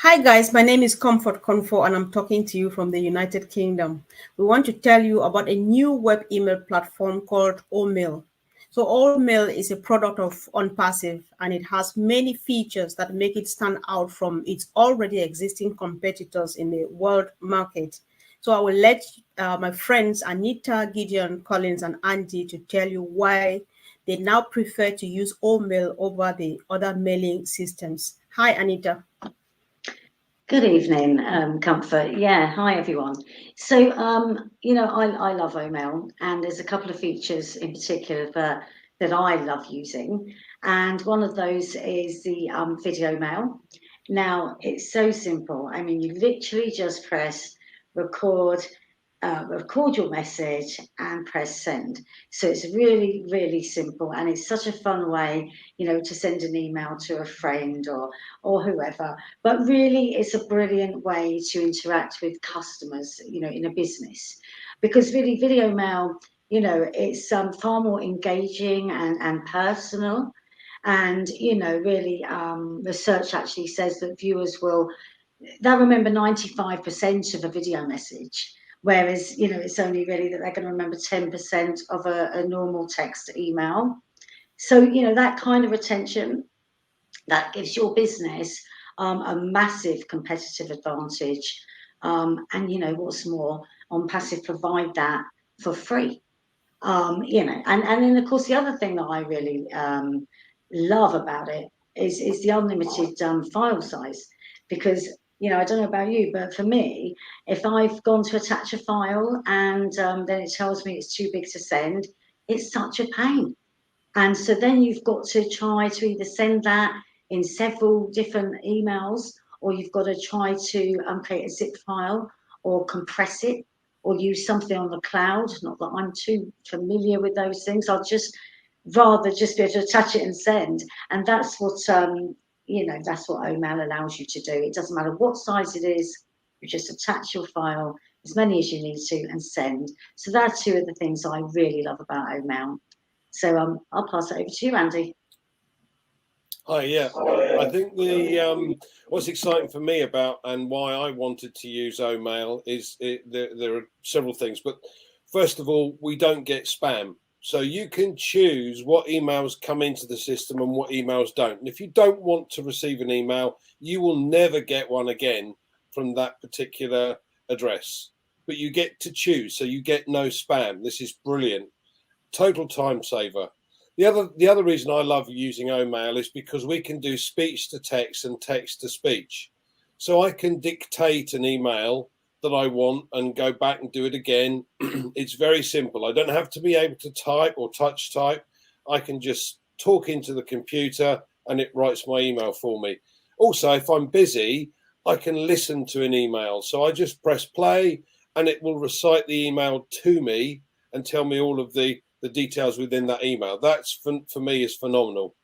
Hi guys, my name is Konfor and I'm talking to you from the United Kingdom. We want to tell you about a new web email platform called OMail. So OMail is a product of ONPASSIVE and it has many features that make it stand out from its already existing competitors in the world market. So I will let my friends Anita, Gideon, Collins and Andy to tell you why they now prefer to use OMail over the other mailing systems. Hi Anita. Good evening, Comfort. Yeah, hi everyone. So, I love OMail, and there's a couple of features in particular that I love using, and one of those is the video mail. Now, it's so simple. I mean, you literally just press record, record your message and press send. So it's really, really simple, and it's such a fun way, to send an email to a friend or whoever. But really, it's a brilliant way to interact with customers, in a business, because really, video mail, it's far more engaging and personal. And really, research actually says that viewers they'll remember 95% of a video message, whereas it's only really that they're going to remember 10% of a normal text email. So that kind of retention, that gives your business a massive competitive advantage. And what's more, OnPassive provide that for free. And then of course the other thing that I really love about it is the unlimited file size, because I don't know about you, but for me, if I've gone to attach a file and then it tells me it's too big to send, it's such a pain. And so then you've got to try to either send that in several different emails, or you've got to try to create a zip file or compress it or use something on the cloud. Not that I'm too familiar with those things. I'd just rather just be able to attach it and send. And that's what, that's what OMail allows you to do. It doesn't matter what size it is. You just attach your file, as many as you need to, and send. So that's two of the things I really love about OMail. So I'll pass it over to you, Andy. Hi, yeah. I think what's exciting for me about and why I wanted to use OMail is there are several things. But first of all, we don't get spam. So you can choose what emails come into the system and what emails don't. And if you don't want to receive an email, you will never get one again from that particular address. But you get to choose, so you get no spam. This is brilliant. Total time saver. The other reason I love using OMail is because we can do speech to text and text to speech. So I can dictate an email that I want and go back and do it again. It's very simple. I don't have to be able to type or touch type. I can just talk into the computer and it writes my email for me. Also, if I'm busy, I can listen to an email. So I just press play and it will recite the email to me and tell me all of the details within that email. That's for me is phenomenal.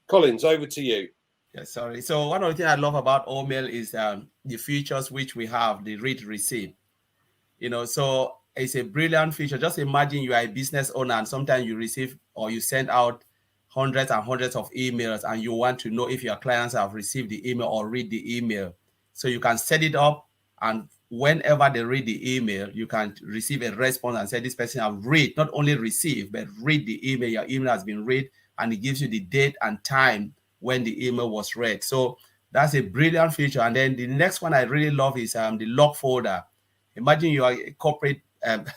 Collins, over to you. Yeah, sorry. So one of the things I love about OMail is the features which we have, the read receive. So it's a brilliant feature. Just imagine you are a business owner and sometimes you receive or you send out hundreds and hundreds of emails and you want to know if your clients have received the email or read the email. So you can set it up, and whenever they read the email, you can receive a response and say this person have read, not only receive, but read the email. Your email has been read, and it gives you the date and time when the email was read. So that's a brilliant feature. And then the next one I really love is the log folder. Imagine you are a corporate,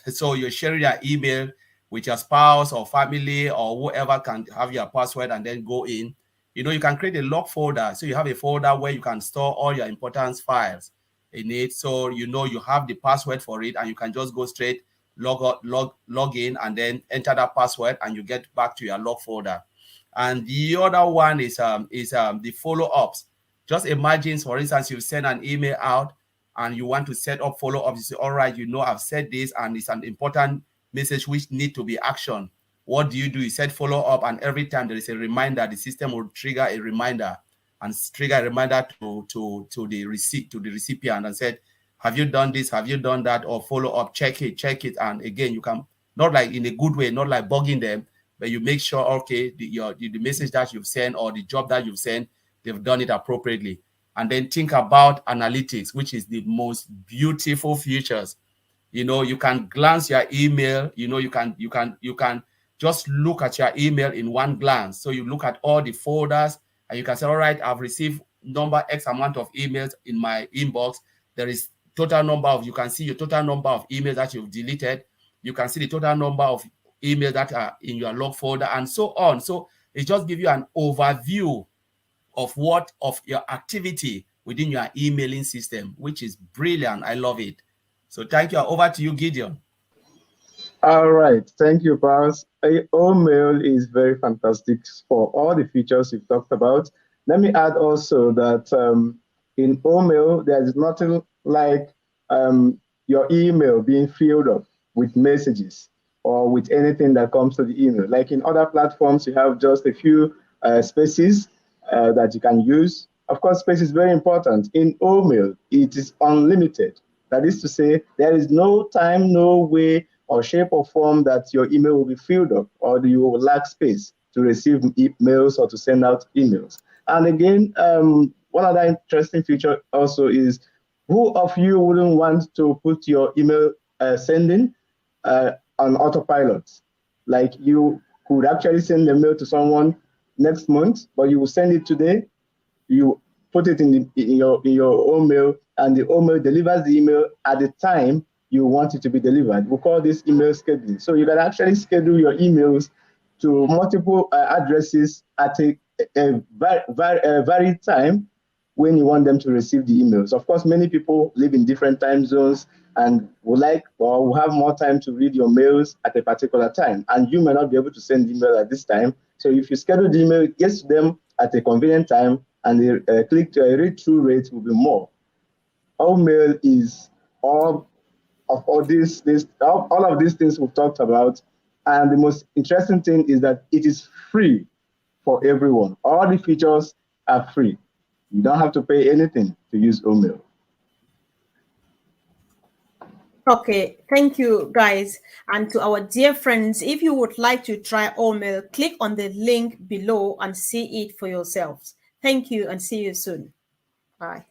so you're sharing your email with your spouse or family or whoever can have your password and then go in. You can create a log folder. So you have a folder where you can store all your important files in it. So you have the password for it and you can just go straight, log in and then enter that password and you get back to your log folder. And the other one is the follow-ups. Just imagine, for instance, you send an email out and you want to set up follow-ups. You say, all right, I've said this and it's an important message which need to be actioned. What do? You set follow-up, and every time there is a reminder, the system will trigger a reminder and trigger a reminder to the recipient and said, have you done this? Have you done that? Or follow up, check it. And again, you can, not like in a good way, not like bugging them, but you make sure, okay, the message that you've sent or the job that you've sent, they've done it appropriately. and then think about analytics, which is the most beautiful features. You know, you can glance your email. You know, you can just look at your email in one glance. So you look at all the folders, and you can say, all right, I've received number X amount of emails in my inbox. There is total number of, you can see your total number of emails that you've deleted. You can see the total number of emails that are in your log folder, and so on. So it just gives you an overview of your activity within your emailing system, which is brilliant. I love it. So thank you. Over to you, Gideon. All right. Thank you, Paz. OMail is very fantastic for all the features you've talked about. Let me add also that in OMail, there's nothing like your email being filled up with messages or with anything that comes to the email. Like in other platforms, you have just a few spaces that you can use. Of course, space is very important. In OMail, it is unlimited. That is to say, there is no time, no way, or shape or form that your email will be filled up or you will lack space to receive emails or to send out emails. And again, one other interesting feature also is, who of you wouldn't want to put your email sending on autopilot? Like you could actually send a mail to someone next month, but you will send it today, you put it in your own mail, and the own mail delivers the email at the time you want it to be delivered. We call this email scheduling. So you can actually schedule your emails to multiple addresses at a varied time when you want them to receive the emails. Of course, many people live in different time zones and will like or will have more time to read your mails at a particular time, and you may not be able to send email at this time. So if you schedule the email, it gets to them at a convenient time, and the read-through rate will be more. OMail is all of these things we've talked about, and the most interesting thing is that it is free for everyone. All the features are free. You don't have to pay anything to use OMail. Okay, thank you, guys. And to our dear friends, if you would like to try OMail, click on the link below and see it for yourselves. Thank you and see you soon. Bye.